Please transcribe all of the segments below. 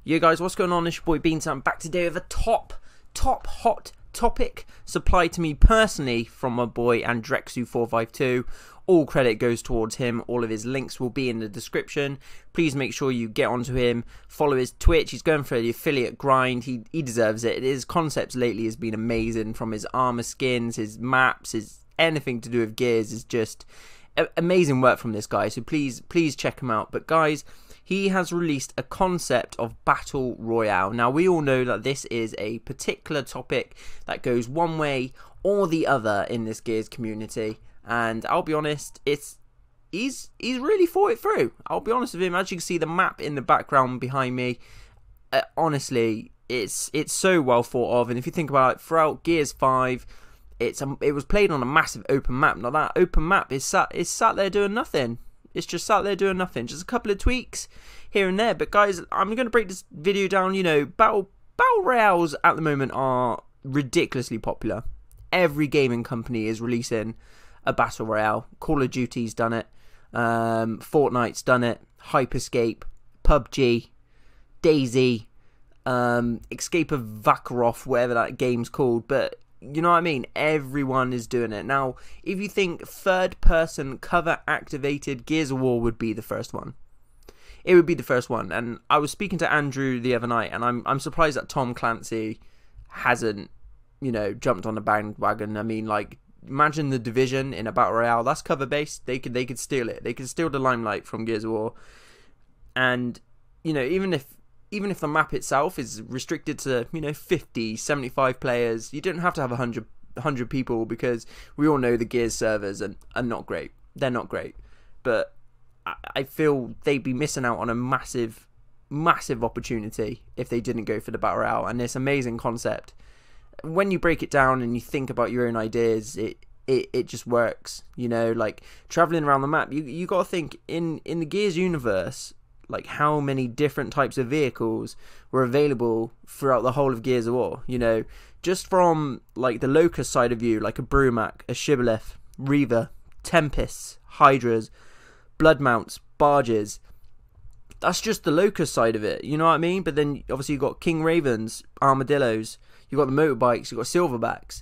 Yo guys, what's going on? It's your boy Beanzy. I'm back today with a top hot topic supplied to me personally from my boy Andrxw452. All credit goes towards him. All of his links will be in the description. Please make sure you get onto him. Follow his Twitch. He's going for the affiliate grind. He deserves it. His concepts lately has been amazing. From his armor skins, his maps, his anything to do with gears is just amazing work from this guy. So please check him out. But guys, he has released a concept of Battle Royale. Now, we all know that this is a particular topic that goes one way or the other in this Gears community. And I'll be honest, he's really thought it through. I'll be honest with him. As you can see the map in the background behind me, honestly, it's so well thought of. And if you think about it, throughout Gears 5, it was played on a massive open map. Now, that open map is sat there doing nothing. It's just sat there doing nothing. Just a couple of tweaks here and there. But guys, I'm going to break this video down. You know, battle royales at the moment are ridiculously popular. Every gaming company is releasing a battle royale. Call of Duty's done it. Fortnite's done it. Hyperscape, PUBG, Daisy, Escape of Vakarov, whatever that game's called. But you know what I mean? Everyone is doing it. Now, if you think third-person cover-activated Gears of War would be the first one. It would be the first one. And I was speaking to Andrew the other night, and I'm surprised that Tom Clancy hasn't, you know, jumped on the bandwagon. I mean, like, imagine the Division in a Battle Royale. That's cover-based. They could steal it. They could steal the limelight from Gears of War. And, you know, even if the map itself is restricted to, you know, 50, 75 players, you don't have to have 100 people, because we all know the Gears servers are not great. They're not great. But I feel they'd be missing out on a massive opportunity if they didn't go for the Battle Royale and this amazing concept. When you break it down and you think about your own ideas, it just works. You know, like traveling around the map, you got to think in the Gears universe, like how many different types of vehicles were available throughout the whole of Gears of War. You know, just from like the Locust side of view, like a Brumac, a Shibboleth, Reaver, Tempests, Hydras, Bloodmounts, Barges. That's just the Locust side of it, you know what I mean? But then obviously you've got King Ravens, Armadillos, you've got the motorbikes, you've got Silverbacks.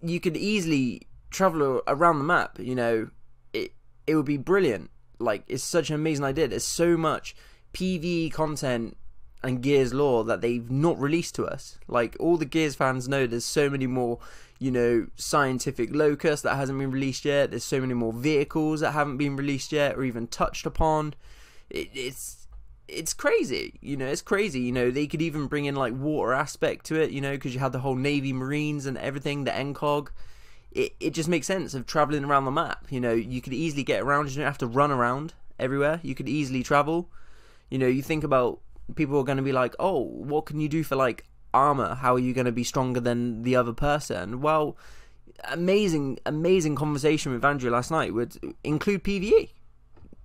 You could easily travel around the map, you know, it would be brilliant. Like, it's such an amazing idea. There's so much PvE content and Gears lore that they've not released to us. Like, all the Gears fans know there's so many more, you know, scientific locus that hasn't been released yet. There's so many more vehicles that haven't been released yet or even touched upon. It's crazy, you know, it's crazy. You know, they could even bring in like water aspect to it, you know, because you had the whole Navy Marines and everything, the NCOG. It just makes sense of traveling around the map. You know, you could easily get around. You don't have to run around everywhere. You could easily travel. You know, you think about people are going to be like, oh, what can you do for like armor? How are you going to be stronger than the other person? Well, amazing conversation with Andrew last night would include PvE.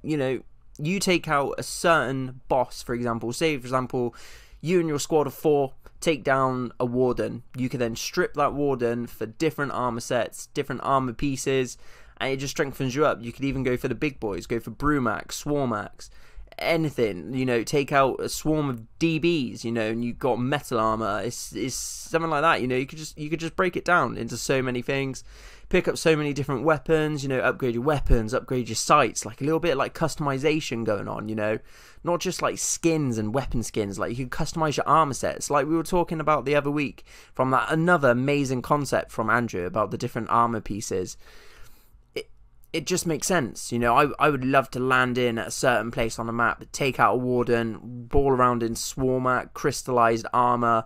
You know, you take out a certain boss, for example. Say, for example, you and your squad of 4 take down a warden. You can then strip that warden for different armor sets, different armor pieces, and it just strengthens you up. You could even go for the big boys, go for Brumacs, Swarmacs, anything. You know, take out a swarm of DBs, you know, and you've got metal armor. It's something like that. You know, you could just break it down into so many things. Pick up so many different weapons, you know, upgrade your weapons, upgrade your sights, like a little bit like customization going on, you know, not just like skins and weapon skins. Like, you can customize your armor sets, like we were talking about the other week from that another amazing concept from Andrew about the different armor pieces. It just makes sense, you know. I would love to land in at a certain place on the map, take out a warden, ball around in Swarmac, crystallized armor,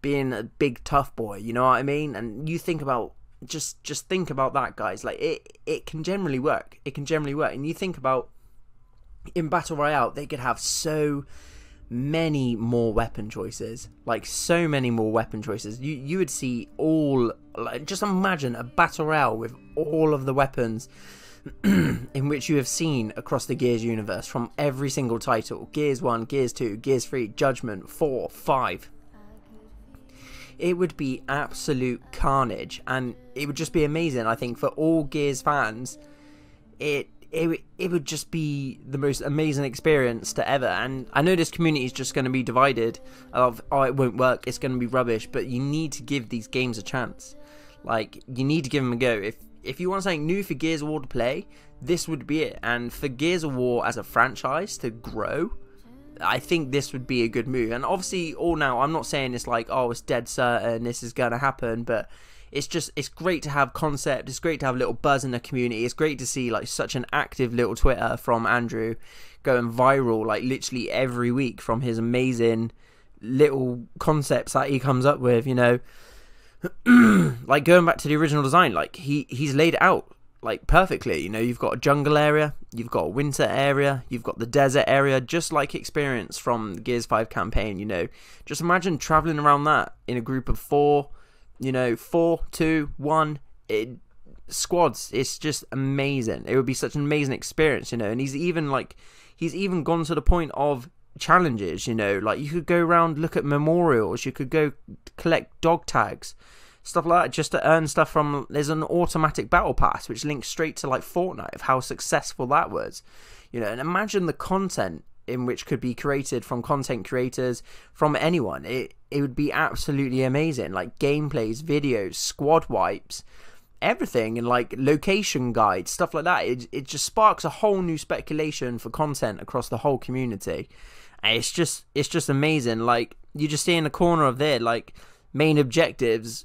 being a big tough boy, you know what I mean? And you think about just think about that, guys. Like, it can generally work. It can generally work. And you think about in Battle Royale, they could have so many more weapon choices. Like, so many more weapon choices. You would see all, like, just imagine a Battle Royale with all of the weapons in which you have seen across the Gears universe from every single title. Gears 1, Gears 2, Gears 3, Judgment, 4, 5. It would be absolute carnage, and it would just be amazing. I think for all Gears fans, it it would just be the most amazing experience to ever. And I know this community is just going to be divided of, oh, it won't work, it's going to be rubbish, but you need to give these games a chance. Like, you need to give them a go. If you want something new for Gears of War to play, this would be it. And for Gears of War as a franchise to grow, I think this would be a good move. And obviously, all now, I'm not saying it's like, oh, it's dead certain this is going to happen, but it's great to have concept. It's great to have a little buzz in the community. It's great to see like such an active little Twitter from Andrew going viral like literally every week from his amazing little concepts that he comes up with, you know. Like going back to the original design, like he's laid it out like perfectly, you know. You've got a jungle area, you've got a winter area, you've got the desert area, just like experience from the Gears 5 campaign, you know. Just imagine traveling around that in a group of 4, you know, 4, 2, 1 squads. It's just amazing. It would be such an amazing experience, you know. And he's even gone to the point of challenges, you know, like you could go around, look at memorials, you could go collect dog tags, stuff like that, just to earn stuff from. There's an automatic battle pass which links straight to like Fortnite, of how successful that was, you know. And imagine the content in which could be created from content creators, from anyone. It would be absolutely amazing. Like gameplays, videos, squad wipes, everything, and like location guides, stuff like that. It just sparks a whole new speculation for content across the whole community. And it's just amazing. Like you just see in the corner of there, like main objectives,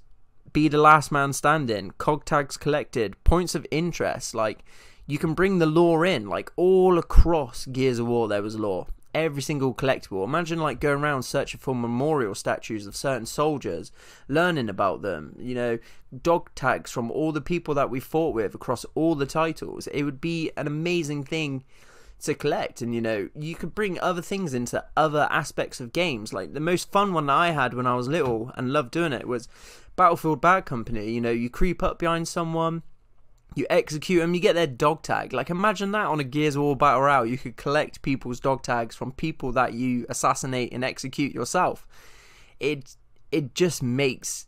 be the last man standing, cog tags collected, points of interest. Like you can bring the lore in, like all across Gears of War there was lore. Every single collectible. Imagine like going around searching for memorial statues of certain soldiers, learning about them, you know, dog tags from all the people that we fought with across all the titles. It would be an amazing thing to collect. And you know, you could bring other things into other aspects of games. Like the most fun one that I had when I was little and loved doing it was Battlefield Bad Company. You know, you creep up behind someone, you execute them, you get their dog tag. Like imagine that on a Gears of War Battle Royale. You could collect people's dog tags from people that you assassinate and execute yourself. It just makes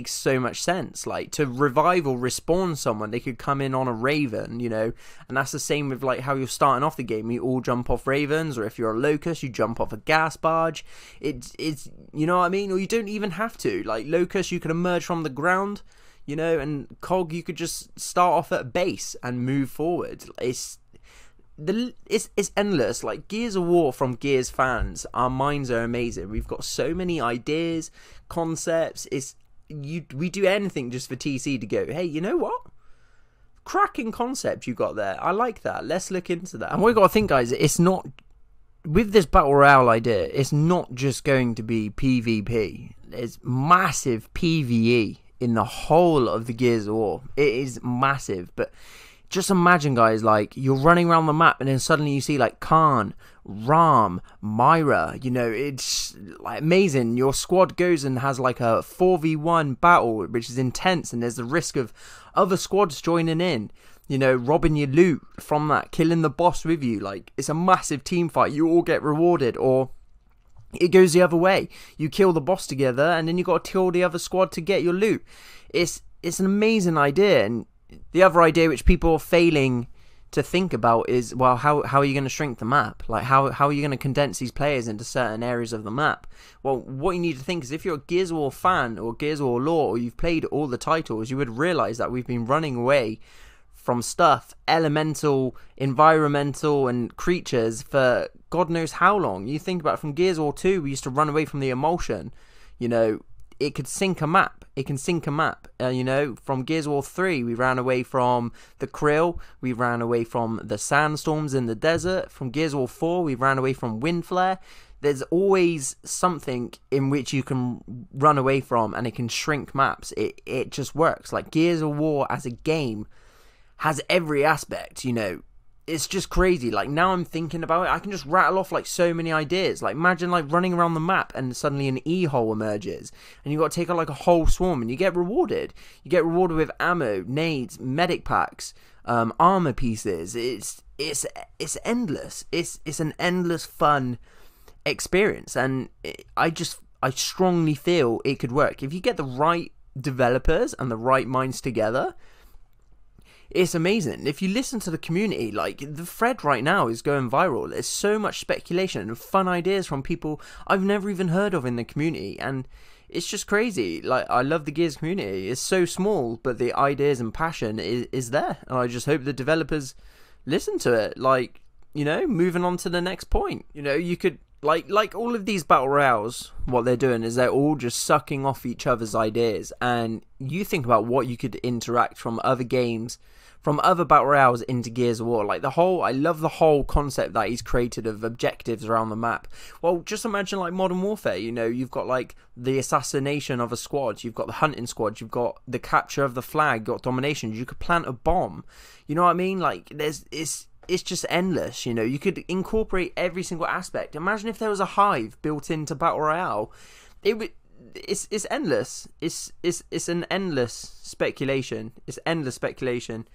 so much sense. Like to revive or respawn someone, they could come in on a Raven, you know. And that's the same with like how you're starting off the game. You all jump off Ravens, or if you're a Locust, you jump off a gas barge. It's you know what I mean? Or you don't even have to. Like Locust, you can emerge from the ground, you know, and COG, you could just start off at base and move forward. It's endless. Like Gears of War from Gears fans, our minds are amazing. We've got so many ideas, concepts. We do anything just for TC to go, hey, you know what? Cracking concept you got there. I like that. Let's look into that. And what you got to think, guys, it's not, with this Battle Royale idea, it's not just going to be PvP. There's massive PvE in the whole of the Gears of War. It is massive. But just imagine, guys, like you're running around the map and then suddenly you see like Khan, Ram, Myra, you know, it's like amazing. Your squad goes and has like a 4v1 battle, which is intense, and there's the risk of other squads joining in, you know, robbing your loot from that, killing the boss with you. Like it's a massive team fight. You all get rewarded. Or it goes the other way. You kill the boss together and then you got to kill the other squad to get your loot. It's an amazing idea. And the other idea which people are failing to think about is, well, how are you going to shrink the map? Like how are you going to condense these players into certain areas of the map? Well, what you need to think is, if you're a Gears of War fan or Gears of War lore, or you've played all the titles, you would realize that we've been running away from stuff, elemental, environmental, and creatures for God knows how long. You think about it, from Gears of War 2, we used to run away from the emulsion. You know, it could sink a map. It can sink a map. You know, from Gears of War 3, we ran away from the krill. We ran away from the sandstorms in the desert. From Gears of War 4, we ran away from wind flare. There's always something in which you can run away from, and it can shrink maps. It just works. Like Gears of War as a game has every aspect, you know. It's just crazy. Like now I'm thinking about it, I can just rattle off like so many ideas. Like imagine like running around the map and suddenly an E-hole emerges and you got to take out like a whole swarm, and you get rewarded. You get rewarded with ammo, nades, medic packs, armor pieces. It's endless. It's an endless fun experience, and I strongly feel it could work if you get the right developers and the right minds together. it's amazing. If you listen to the community, like the thread right now is going viral. There's so much speculation and fun ideas from people I've never even heard of in the community, and it's just crazy. Like, I love the Gears community. It's so small, but the ideas and passion is there, and I just hope the developers listen to it. Like, you know, moving on to the next point. You know, you could like all of these battle royales, what they're doing is they're all just sucking off each other's ideas, and you think about what you could interact from other games, from other battle royales into Gears of War. Like I love the whole concept that he's created of objectives around the map. Well, just imagine like Modern Warfare, you know, you've got like the assassination of a squad, you've got the hunting squad, you've got the capture of the flag, you've got domination, you could plant a bomb, you know what I mean? Like it's just endless, you know. You could incorporate every single aspect. Imagine if there was a hive built into Battle Royale. It's endless. It's an endless speculation. It's endless speculation.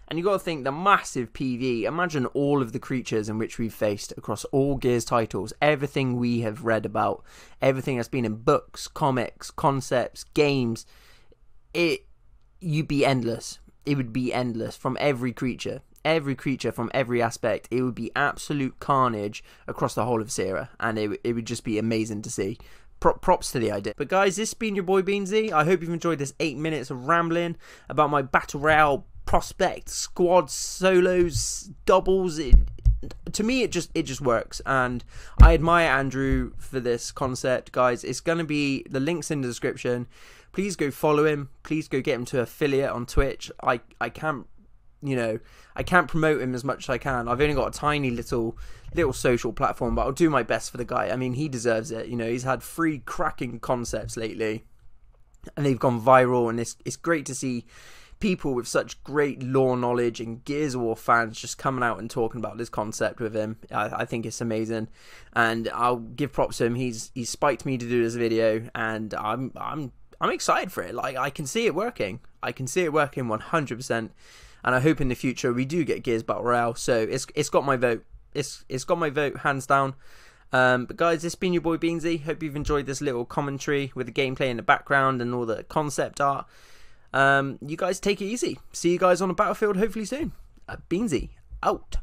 And you got to think the massive PV. Imagine all of the creatures in which we've faced across all Gears titles, everything we have read about, everything that's been in books, comics, concepts, games. You'd be endless. It would be endless from every creature. Every creature from every aspect. It would be absolute carnage across the whole of this era, and it would just be amazing to see. Props to the idea. But guys, this has been your boy Beanzy. I hope you've enjoyed this 8 minutes of rambling about my battle royale prospect, squads, solos, doubles. To me, it just works, and I admire Andrew for this concept. Guys, it's gonna be, the links in the description. Please go follow him. Please go get him to affiliate on Twitch. I can't, you know, I can't promote him as much as I can. I've only got a tiny little social platform, but I'll do my best for the guy. I mean, he deserves it. You know, he's had 3 cracking concepts lately, and they've gone viral, and it's great to see people with such great lore knowledge and Gears of War fans just coming out and talking about this concept with him. I think it's amazing, and I'll give props to him. He's spiked me to do this video, and I'm excited for it. Like, I can see it working. I can see it working 100%. And I hope in the future we do get Gears Battle Royale. So it's got my vote. It's got my vote, hands down. But guys, this has been your boy Beanzy. Hope you've enjoyed this little commentary with the gameplay in the background and all the concept art. You guys take it easy. See you guys on the battlefield hopefully soon. Beanzy out.